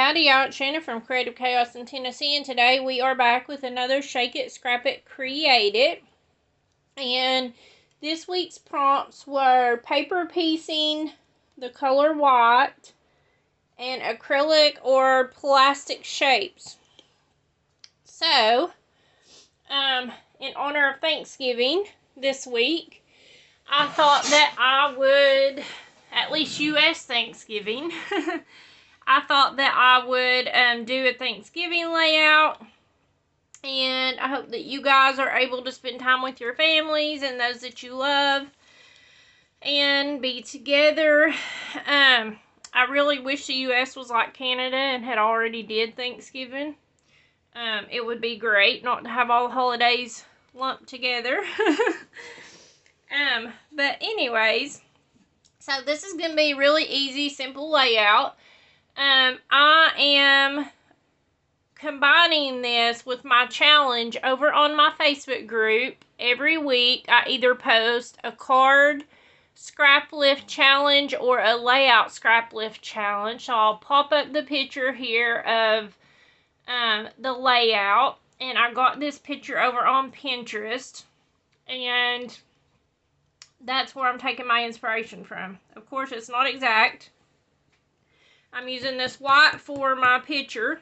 Howdy y'all, it's Shannon from Creative Chaos in Tennessee, and today we are back with another Shake It, Scrap It, Create It. And this week's prompts were paper piecing, the color white, and acrylic or plastic shapes. So, in honor of Thanksgiving this week, I thought that I would, at least U.S. Thanksgiving, I thought that I would do a Thanksgiving layout, and I hope that you guys are able to spend time with your families and those that you love and be together. I really wish the U.S. was like Canada and had already did Thanksgiving. It would be great not to have all the holidays lumped together. But anyways, so this is going to be a really easy, simple layout. I am combining this with my challenge over on my Facebook group. Every week I either post a card scrap lift challenge or a layout scrap lift challenge. So I'll pop up the picture here of the layout, and I got this picture over on Pinterest, and that's where I'm taking my inspiration from. Of course, it's not exact. I'm using this white for my picture,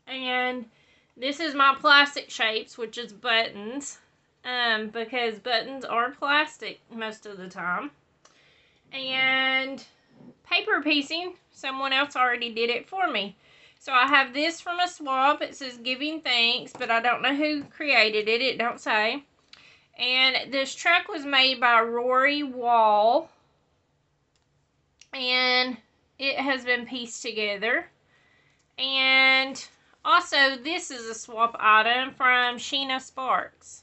and this is my plastic shapes, which is buttons, because buttons are plastic most of the time. And paper piecing, someone else already did it for me. So I have this from a swap. It says giving thanks, but I don't know who created it. It don't say. And this truck was made by Rory Wall, and it has been pieced together. And also, this is a swap item from Sheena Sparks.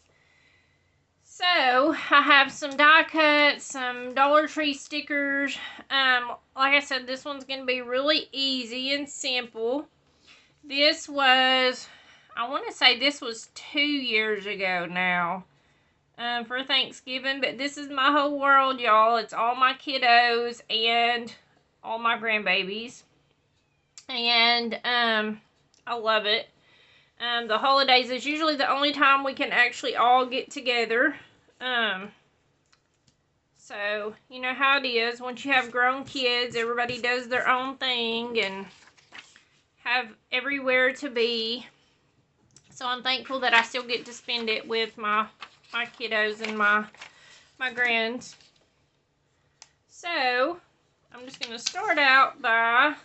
So, I have some die cuts, some Dollar Tree stickers. Like I said, this one's going to be really easy and simple. This was, I want to say this was 2 years ago now, for Thanksgiving. But this is my whole world, y'all. It's all my kiddos and all my grandbabies. And I love it. The holidays is usually the only time we can actually all get together. So, you know how it is. Once you have grown kids, everybody does their own thing and have everywhere to be. So I'm thankful that I still get to spend it with my kiddos and my grands. So, I'm just going to start out by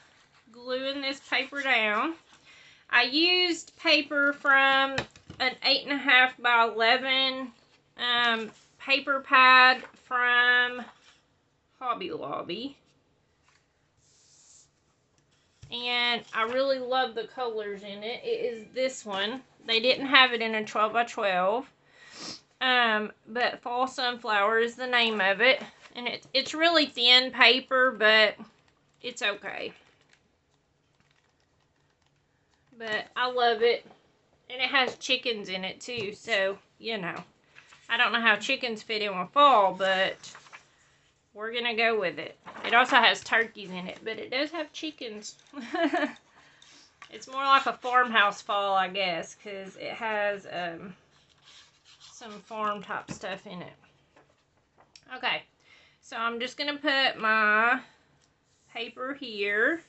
gluing this paper down. I used paper from an 8.5 by 11 paper pad from Hobby Lobby. And I really love the colors in it. It is this one. They didn't have it in a 12 by 12. But Fall Sunflower is the name of it. And it's really thin paper, but it's okay. But I love it. And it has chickens in it too, so, you know. I don't know how chickens fit in with fall, but we're going to go with it. It also has turkeys in it, but it does have chickens. It's more like a farmhouse fall, I guess, because it has some farm type stuff in it. Okay, so I'm just going to put my paper here.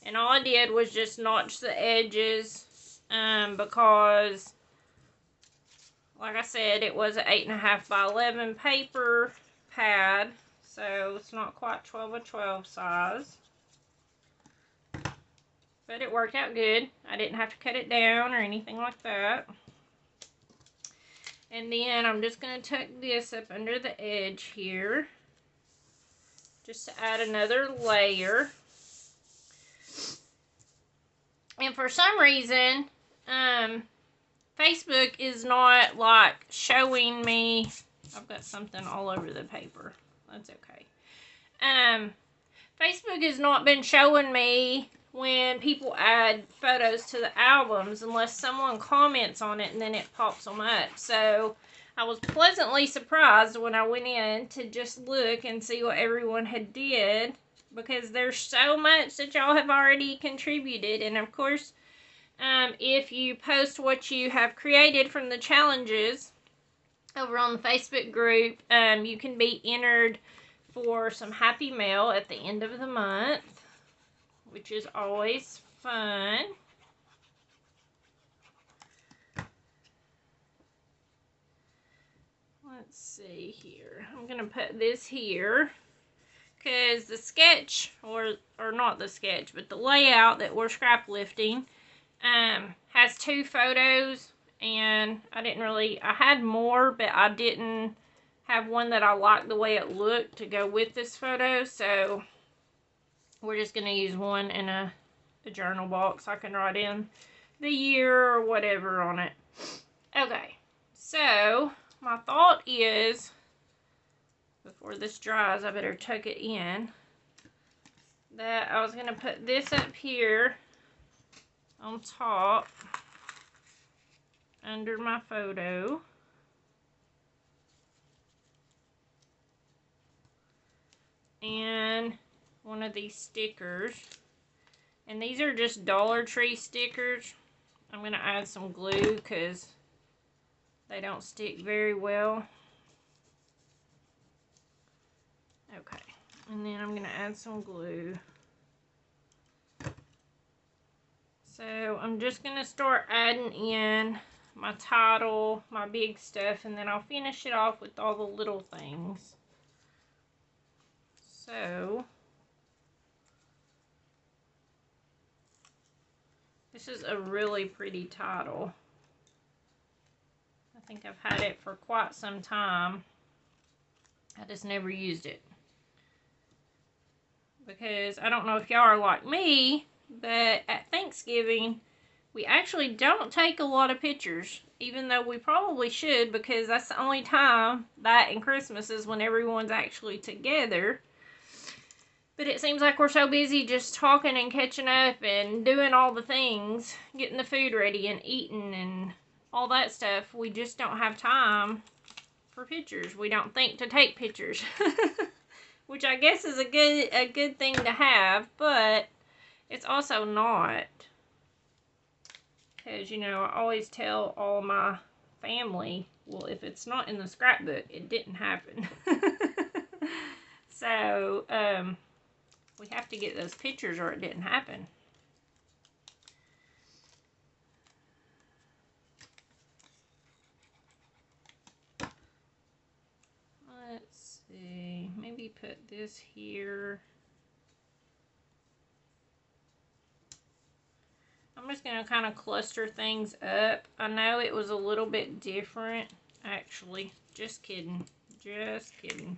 And all I did was just notch the edges because, like I said, it was an 8.5 by 11 paper pad. So it's not quite 12 by 12 size. But it worked out good. I didn't have to cut it down or anything like that. And then I'm just going to tuck this up under the edge here, just to add another layer. And for some reason, Facebook is not like showing me. I've got something all over the paper. That's okay. Facebook has not been showing me when people add photos to the albums unless someone comments on it and then it pops them up. So I was pleasantly surprised when I went in to just look and see what everyone had did because there's so much that y'all have already contributed. And of course, if you post what you have created from the challenges over on the Facebook group, you can be entered for some Happy Mail at the end of the month, which is always fun. Let's see here. I'm going to put this here because the sketch, or not the sketch, but the layout that we're scrap lifting has 2 photos, and I had more, but I didn't have one that I liked the way it looked to go with this photo, so we're just going to use one in a journal box. I can write in the year or whatever on it. Okay, so my thought is, before this dries, I better tuck it in, that I was going to put this up here on top under my photo. And one of these stickers. And these are just Dollar Tree stickers. I'm going to add some glue because they don't stick very well. Okay. And then I'm going to add some glue. So I'm just going to start adding in my title, my big stuff, and then I'll finish it off with all the little things. So this is a really pretty title. I think I've had it for quite some time. I just never used it. Because I don't know if y'all are like me, but at Thanksgiving, we actually don't take a lot of pictures. Even though we probably should, because that's the only time, that and Christmas, is when everyone's actually together. But it seems like we're so busy just talking and catching up and doing all the things, getting the food ready and eating and all that stuff, we just don't have time for pictures. We don't think to take pictures. Which I guess is a good thing to have, but it's also not. Because, you know, I always tell all my family, well, if it's not in the scrapbook, it didn't happen. So, we have to get those pictures or it didn't happen. Let's see, maybe put this here. I'm just going to kind of cluster things up. I know it was a little bit different, actually. Just kidding. Just kidding.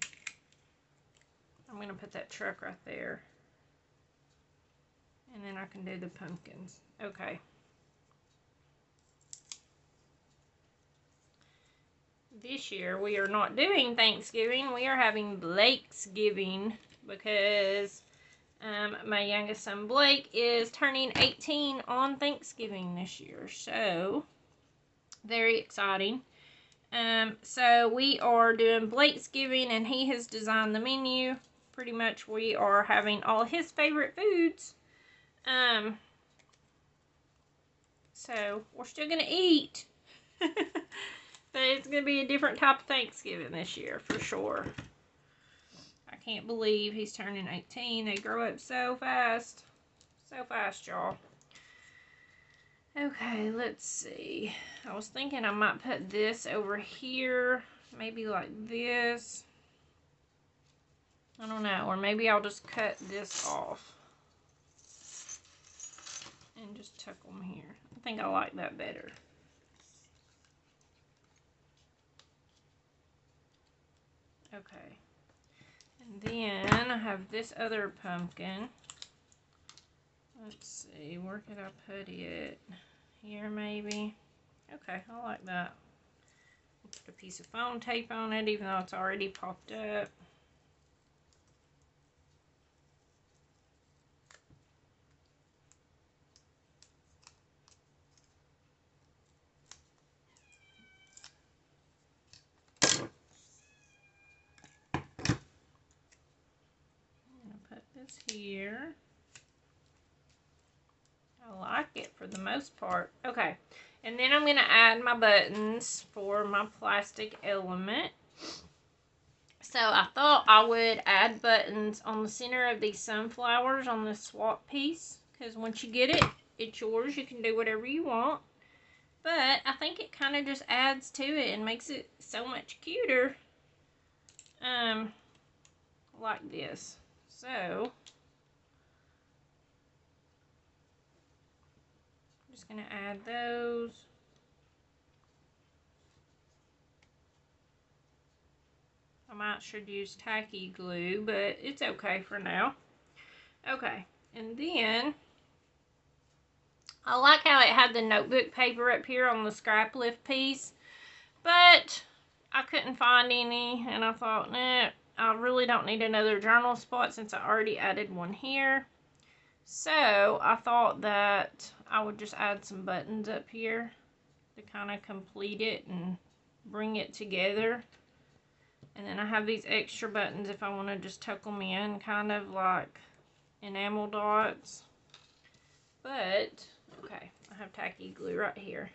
I'm going to put that truck right there. And then I can do the pumpkins. Okay. This year we are not doing Thanksgiving. We are having Blakesgiving because my youngest son Blake is turning 18 on Thanksgiving this year. So, very exciting. So we are doing Blakesgiving, and he has designed the menu. Pretty much we are having all his favorite foods. So we're still going to eat. But it's going to be a different type of Thanksgiving this year, for sure. I can't believe he's turning 18. They grow up so fast. So fast, y'all. Okay, let's see. I was thinking I might put this over here. Maybe like this. I don't know. Or maybe I'll just cut this off. And just tuck them here. I think I like that better. Okay. And then I have this other pumpkin. Let's see, where could I put it? Here maybe. Okay, I like that. I'll put a piece of foam tape on it, even though it's already popped up. I'm gonna put is here. I like it for the most part. Okay, and then I'm going to add my buttons for my plastic element. So I thought I would add buttons on the center of these sunflowers on this swap piece, because once you get it, it's yours. You can do whatever you want. But I think it kind of just adds to it and makes it so much cuter. Like this. So I'm just going to add those. I might should use tacky glue, but it's okay for now. Okay, and then I like how it had the notebook paper up here on the scrap lift piece, but I couldn't find any, and I thought, nah, I really don't need another journal spot since I already added one here. So I thought that I would just add some buttons up here to kind of complete it and bring it together. And then I have these extra buttons if I want to just tuck them in, kind of like enamel dots. But, okay, I have tacky glue right here.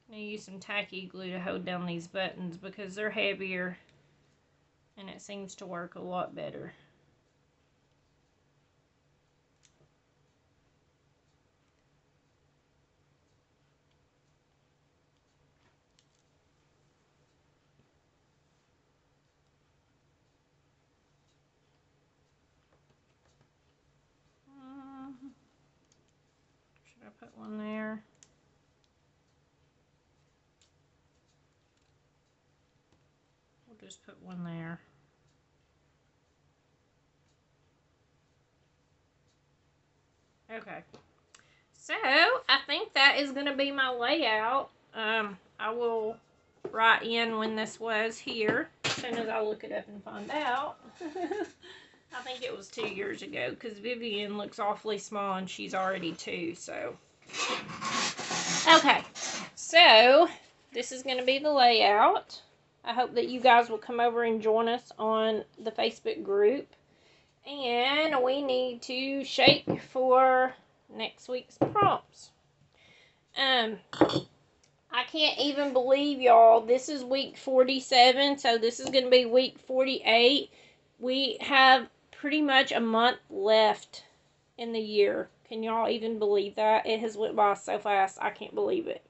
I'm going to use some tacky glue to hold down these buttons because they're heavier and it seems to work a lot better. Should I put one there? We'll just put one there. Okay. So, I think that is going to be my layout. I will write in when this was here, as soon as I look it up and find out. I think it was 2 years ago, because Vivian looks awfully small and she's already 2, so. Okay, so this is going to be the layout. I hope that you guys will come over and join us on the Facebook group. And we need to shake for next week's prompts. I can't even believe, y'all, this is week 47, so this is going to be week 48. We have pretty much a month left in the year. Can y'all even believe that? It has went by so fast, I can't believe it.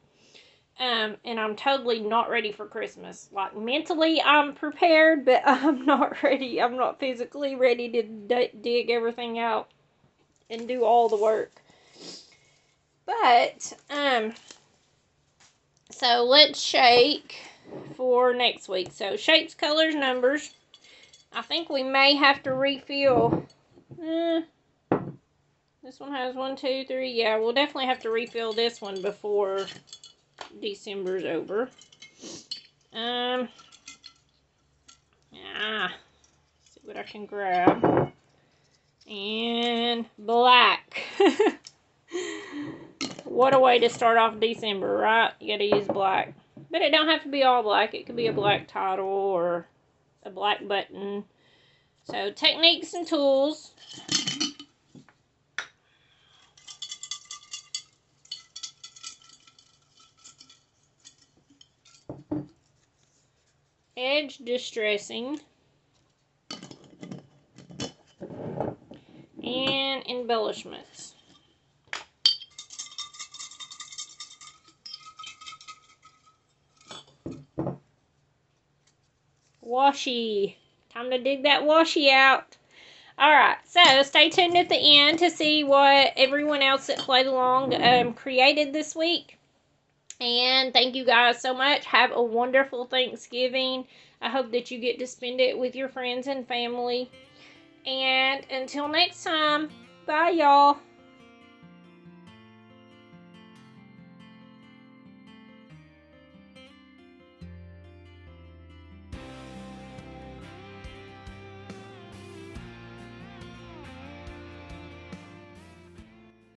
And I'm totally not ready for Christmas. Like, mentally, I'm prepared, but I'm not ready. I'm not physically ready to dig everything out and do all the work. But, so let's shake for next week. So, shapes, colors, numbers. I think we may have to refill. This one has 1, 2, 3. Yeah, we'll definitely have to refill this one before December's over. See what I can grab. And black. What a way to start off December, right? You gotta use black. But it don't have to be all black. It could be a black title or a black button. So, techniques and tools. Edge distressing. And embellishments. Washi. Time to dig that washi out. Alright, so stay tuned at the end to see what everyone else that played along created this week. And thank you guys so much. Have a wonderful Thanksgiving. I hope that you get to spend it with your friends and family. And until next time, bye y'all.